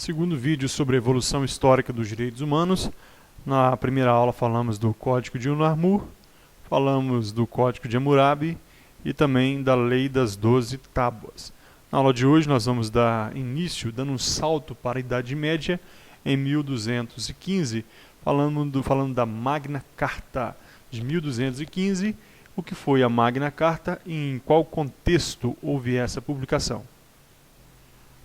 Segundo vídeo sobre a evolução histórica dos direitos humanos. Na primeira aula falamos do Código de Unarmur, falamos do Código de Hammurabi e também da Lei das 12 Tábuas. Na aula de hoje nós vamos dar início, dando um salto para a Idade Média, em 1215, falando da Magna Carta de 1215, o que foi a Magna Carta e em qual contexto houve essa publicação.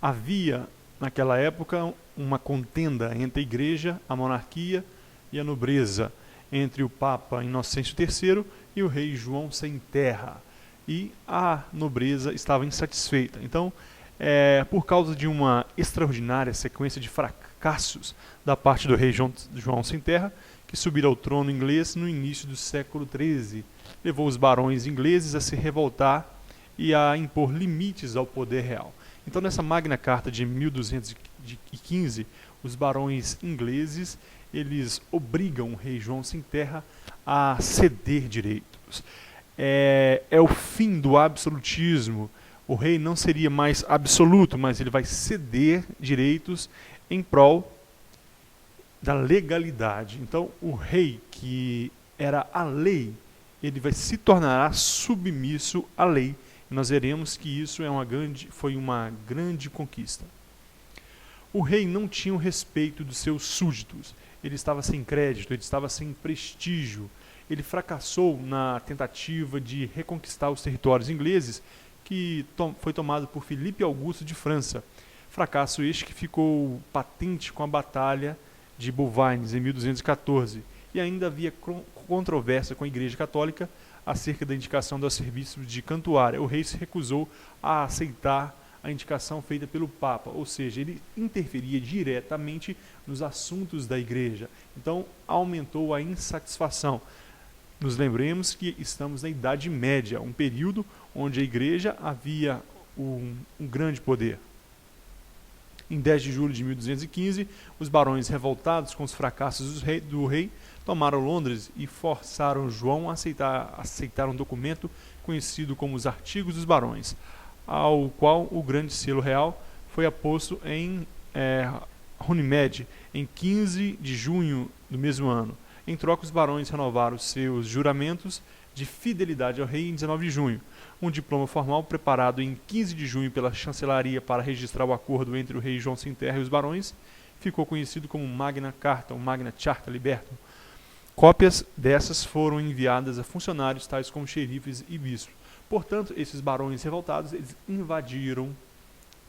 Havia, naquela época, uma contenda entre a Igreja, a monarquia e a nobreza, entre o Papa Inocêncio III e o rei João Sem Terra. E a nobreza estava insatisfeita. Então, por causa de uma extraordinária sequência de fracassos da parte do rei João Sem Terra, que subira ao trono inglês no início do século XIII, levou os barões ingleses a se revoltar e a impor limites ao poder real. Então, nessa Magna Carta de 1215, os barões ingleses eles obrigam o rei João Sem Terra a ceder direitos. É o fim do absolutismo. O rei não seria mais absoluto, mas ele vai ceder direitos em prol da legalidade. Então, o rei, que era a lei, ele vai se tornar submisso à lei. E nós veremos que isso foi uma grande conquista. O rei não tinha o respeito dos seus súditos. Ele estava sem crédito, ele estava sem prestígio. Ele fracassou na tentativa de reconquistar os territórios ingleses, que foi tomado por Filipe Augusto de França. Fracasso este que ficou patente com a Batalha de Bouvines, em 1214. E ainda havia controvérsia com a Igreja Católica acerca da indicação dos serviços de cantuária. O rei se recusou a aceitar a indicação feita pelo Papa, ou seja, ele interferia diretamente nos assuntos da Igreja. Então, aumentou a insatisfação. Nos lembremos que estamos na Idade Média, um período onde a Igreja havia um grande poder. Em 10 de julho de 1215, os barões, revoltados com os fracassos do rei, tomaram Londres e forçaram João a aceitar um documento conhecido como os Artigos dos Barões, ao qual o grande selo real foi aposto em Runnymede, em 15 de junho do mesmo ano. Em troca, os barões renovaram seus juramentos de fidelidade ao rei em 19 de junho. Um diploma formal preparado em 15 de junho pela chancelaria para registrar o acordo entre o rei João Sem Terra e os barões ficou conhecido como Magna Carta, ou Magna Charta Libertum. Cópias dessas foram enviadas a funcionários tais como xerifes e bispos. Portanto, esses barões revoltados eles invadiram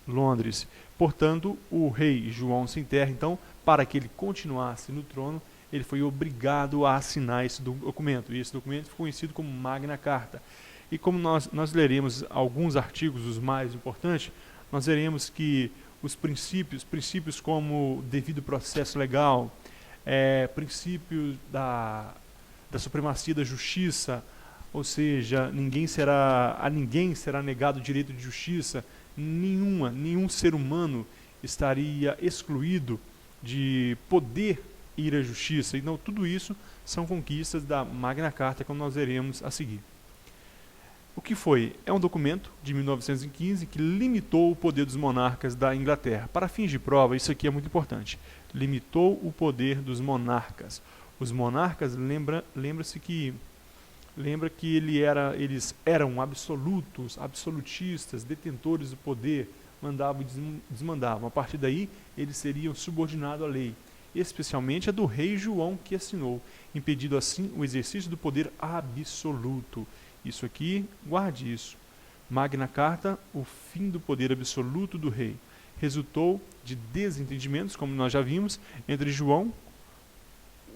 Londres. Portanto, o rei João Sem Terra, então, para que ele continuasse no trono, ele foi obrigado a assinar esse documento. E esse documento foi conhecido como Magna Carta. E como nós leremos alguns artigos, os mais importantes, nós veremos que os princípios como devido processo legal, princípios da supremacia da justiça, ou seja, a ninguém será negado o direito de justiça, nenhum ser humano estaria excluído de poder ir à justiça. Então, tudo isso são conquistas da Magna Carta, como nós veremos a seguir. O que foi? É um documento de 1915 que limitou o poder dos monarcas da Inglaterra. Para fins de prova, isso aqui é muito importante. Limitou o poder dos monarcas. Os monarcas, lembra que eles eram absolutistas, detentores do poder, mandavam e desmandavam. A partir daí, eles seriam subordinados à lei, especialmente a do rei João, que assinou, impedindo assim o exercício do poder absoluto. Isso aqui, guarde isso. Magna Carta, o fim do poder absoluto do rei. Resultou de desentendimentos, como nós já vimos, entre João,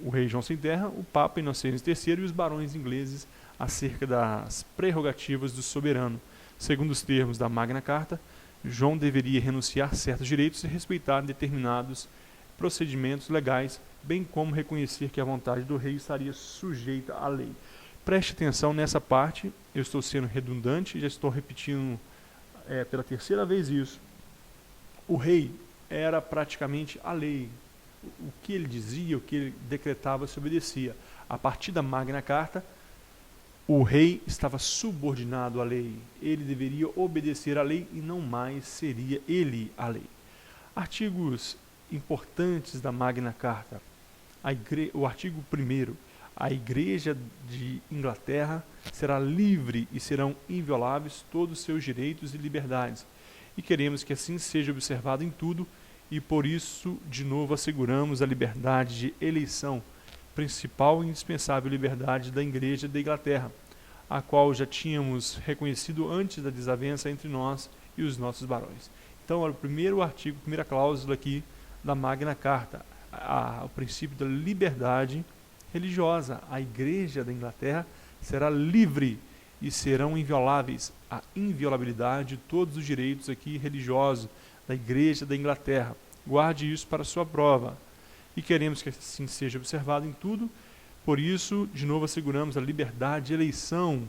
o rei João Sem Terra, o Papa Inocêncio III e os barões ingleses acerca das prerrogativas do soberano. Segundo os termos da Magna Carta, João deveria renunciar a certos direitos e respeitar determinados procedimentos legais, bem como reconhecer que a vontade do rei estaria sujeita à lei. Preste atenção nessa parte, eu estou sendo redundante, já estou repetindo pela terceira vez isso. O rei era praticamente a lei. O que ele dizia, o que ele decretava, se obedecia. A partir da Magna Carta, o rei estava subordinado à lei. Ele deveria obedecer à lei e não mais seria ele a lei. Artigos importantes da Magna Carta. O artigo 1º. A Igreja de Inglaterra será livre e serão invioláveis todos os seus direitos e liberdades. E queremos que assim seja observado em tudo, e por isso, de novo, asseguramos a liberdade de eleição, principal e indispensável liberdade da Igreja da Inglaterra, a qual já tínhamos reconhecido antes da desavença entre nós e os nossos barões. Então, o primeiro artigo, primeira cláusula aqui da Magna Carta, o princípio da liberdade religiosa. A Igreja da Inglaterra será livre e serão invioláveis. A inviolabilidade de todos os direitos aqui religiosos da Igreja da Inglaterra. Guarde isso para sua prova. E queremos que assim seja observado em tudo. Por isso, de novo, asseguramos a liberdade de eleição.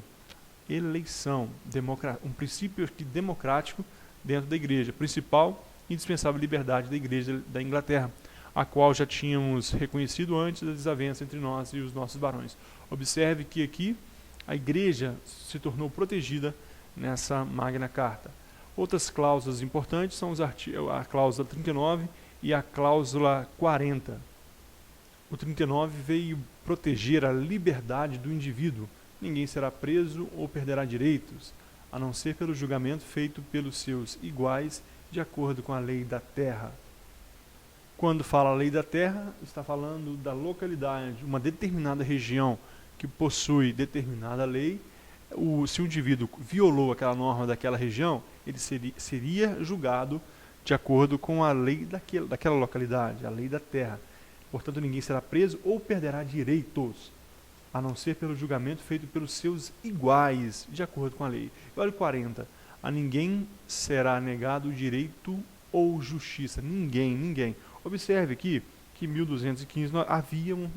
Um princípio democrático dentro da Igreja. Principal e indispensável liberdade da Igreja da Inglaterra, a qual já tínhamos reconhecido antes da desavença entre nós e os nossos barões. Observe que aqui a Igreja se tornou protegida nessa Magna Carta. Outras cláusulas importantes são a cláusula 39 e a cláusula 40. O 39 veio proteger a liberdade do indivíduo. Ninguém será preso ou perderá direitos, a não ser pelo julgamento feito pelos seus iguais, de acordo com a lei da terra. Quando fala lei da terra, está falando da localidade, uma determinada região que possui determinada lei. Se o indivíduo violou aquela norma daquela região, ele seria julgado de acordo com a lei daquela localidade, a lei da terra. Portanto, ninguém será preso ou perderá direitos, a não ser pelo julgamento feito pelos seus iguais, de acordo com a lei. E olha o 40. A ninguém será negado o direito ou justiça. Ninguém. Observe aqui que em 1215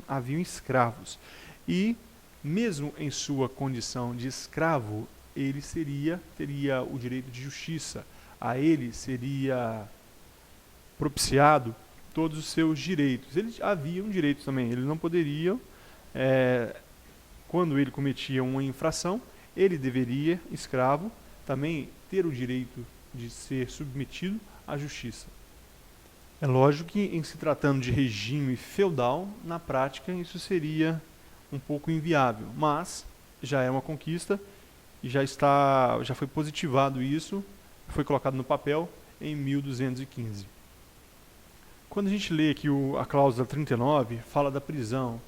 haviam escravos. E, mesmo em sua condição de escravo, ele teria o direito de justiça. A ele seria propiciado todos os seus direitos. Ele havia um direito também. Ele não poderia, quando ele cometia uma infração, ele deveria, escravo, também ter o direito de ser submetido à justiça. É lógico que, em se tratando de regime feudal, na prática isso seria um pouco inviável, mas já é uma conquista e já foi positivado isso, foi colocado no papel em 1215. Quando a gente lê aqui a cláusula 39, fala da prisão.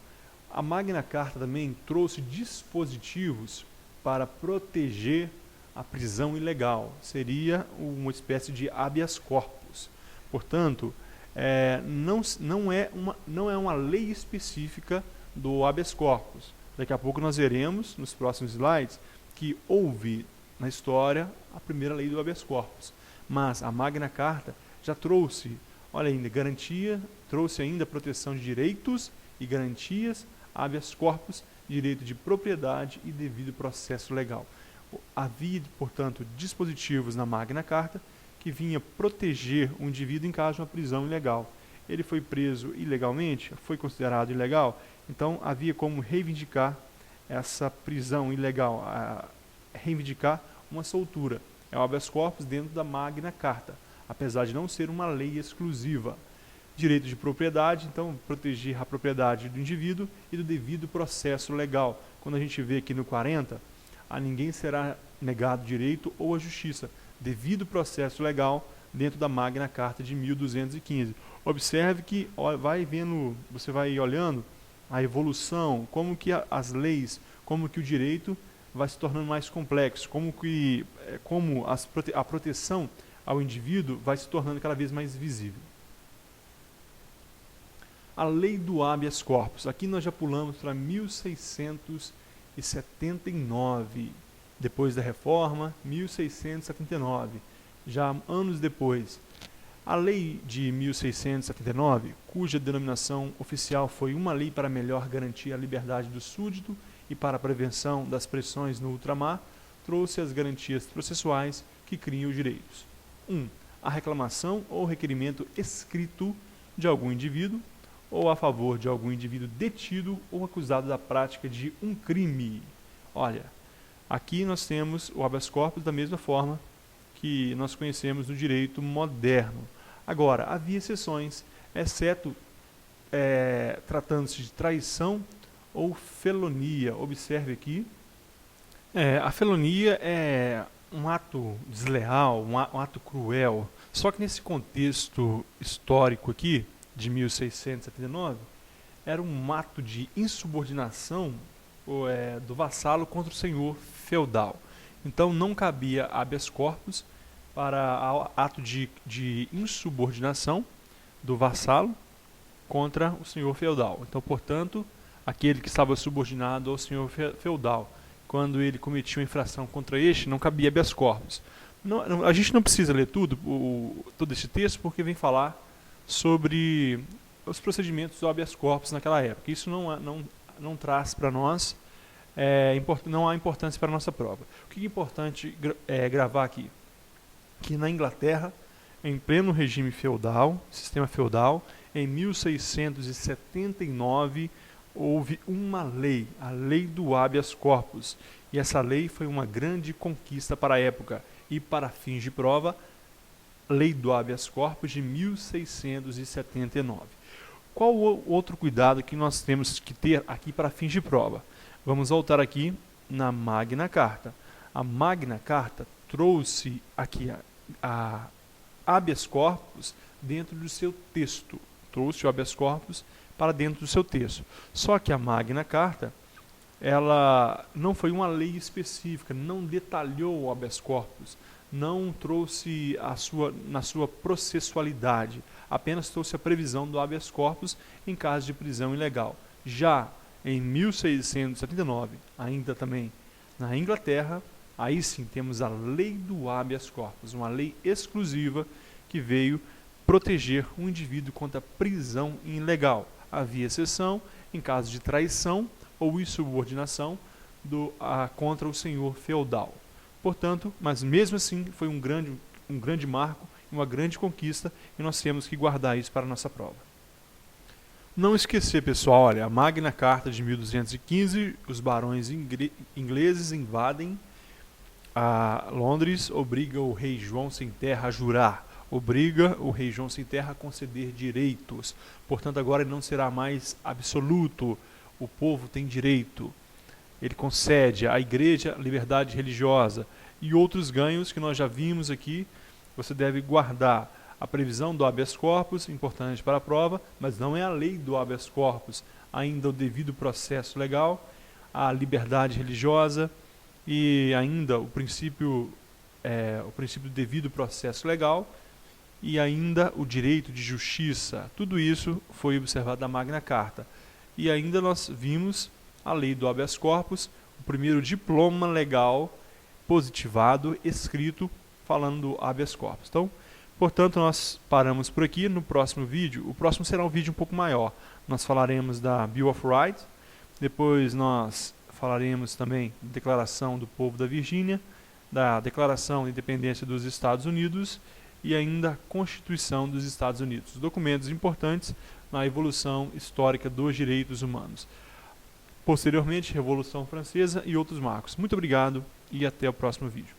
A Magna Carta também trouxe dispositivos para proteger a prisão ilegal. Seria uma espécie de habeas corpus. Portanto, não é uma lei específica do habeas corpus. Daqui a pouco nós veremos, nos próximos slides, que houve na história a primeira lei do habeas corpus. Mas a Magna Carta já trouxe, olha ainda, trouxe ainda proteção de direitos e garantias, habeas corpus, direito de propriedade e devido processo legal. Havia, portanto, dispositivos na Magna Carta que vinha proteger o indivíduo em caso de uma prisão ilegal. Ele foi preso ilegalmente, foi considerado ilegal, então havia como reivindicar essa prisão ilegal, reivindicar uma soltura. É o habeas corpus dentro da Magna Carta, apesar de não ser uma lei exclusiva. Direito de propriedade, então, proteger a propriedade do indivíduo e do devido processo legal. Quando a gente vê aqui no 40, a ninguém será negado direito ou a justiça, devido processo legal dentro da Magna Carta de 1215. Observe que você vai olhando a evolução, como que as leis, como que o direito vai se tornando mais complexo, como a proteção ao indivíduo vai se tornando cada vez mais visível. A lei do habeas corpus. Aqui nós já pulamos para 1679, depois da reforma, 1679, já anos depois. A lei de 1679, cuja denominação oficial foi uma lei para melhor garantir a liberdade do súdito e para a prevenção das pressões no ultramar, trouxe as garantias processuais que criam os direitos. 1. A reclamação ou requerimento escrito de algum indivíduo ou a favor de algum indivíduo detido ou acusado da prática de um crime. Olha, aqui nós temos o habeas corpus da mesma forma que nós conhecemos no direito moderno. Agora, havia exceções, exceto tratando-se de traição ou felonia. Observe aqui, a felonia é um ato desleal, um ato cruel. Só que nesse contexto histórico aqui, de 1679, era um ato de insubordinação do vassalo contra o senhor feudal. Então não cabia habeas corpus para ato de insubordinação do vassalo contra o senhor feudal. Então, portanto, aquele que estava subordinado ao senhor feudal, quando ele cometia uma infração contra este, não cabia habeas corpus. A gente não precisa ler todo esse texto, porque vem falar sobre os procedimentos do habeas corpus naquela época. Isso não traz para nós, não há importância para a nossa prova. O que é importante gravar aqui? Que na Inglaterra, em pleno regime feudal, sistema feudal, em 1679, houve uma lei, a lei do habeas corpus. E essa lei foi uma grande conquista para a época. E para fins de prova, lei do habeas corpus de 1679. Qual o outro cuidado que nós temos que ter aqui para fins de prova? Vamos voltar aqui na Magna Carta. A Magna Carta trouxe aqui a habeas corpus dentro do seu texto. Trouxe o habeas corpus para dentro do seu texto. Só que a Magna Carta, ela não foi uma lei específica, não detalhou o habeas corpus, não trouxe na sua processualidade, apenas trouxe a previsão do habeas corpus em caso de prisão ilegal. Já em 1679, ainda também na Inglaterra, aí sim temos a lei do habeas corpus, uma lei exclusiva que veio proteger um indivíduo contra prisão ilegal. Havia exceção em caso de traição ou insubordinação contra o senhor feudal. Portanto, mas mesmo assim foi um grande marco, uma grande conquista, e nós temos que guardar isso para a nossa prova. Não esquecer, pessoal, olha, a Magna Carta de 1215, os barões ingleses invadem a Londres, obriga o rei João Sem Terra a jurar, obriga o rei João Sem Terra a conceder direitos. Portanto, agora ele não será mais absoluto, o povo tem direito. Ele concede à igreja liberdade religiosa e outros ganhos que nós já vimos aqui. Você deve guardar a previsão do habeas corpus, importante para a prova, mas não é a lei do habeas corpus, ainda o devido processo legal, a liberdade religiosa e ainda o princípio do devido processo legal e ainda o direito de justiça. Tudo isso foi observado na Magna Carta. E ainda nós vimos a lei do habeas corpus, o primeiro diploma legal positivado, escrito, falando do habeas corpus. Então, portanto, nós paramos por aqui. No próximo vídeo, o próximo será um vídeo um pouco maior. Nós falaremos da Bill of Rights, depois nós falaremos também da Declaração do Povo da Virgínia, da Declaração de Independência dos Estados Unidos e ainda a Constituição dos Estados Unidos. Documentos importantes na evolução histórica dos direitos humanos. Posteriormente, Revolução Francesa e outros marcos. Muito obrigado e até o próximo vídeo.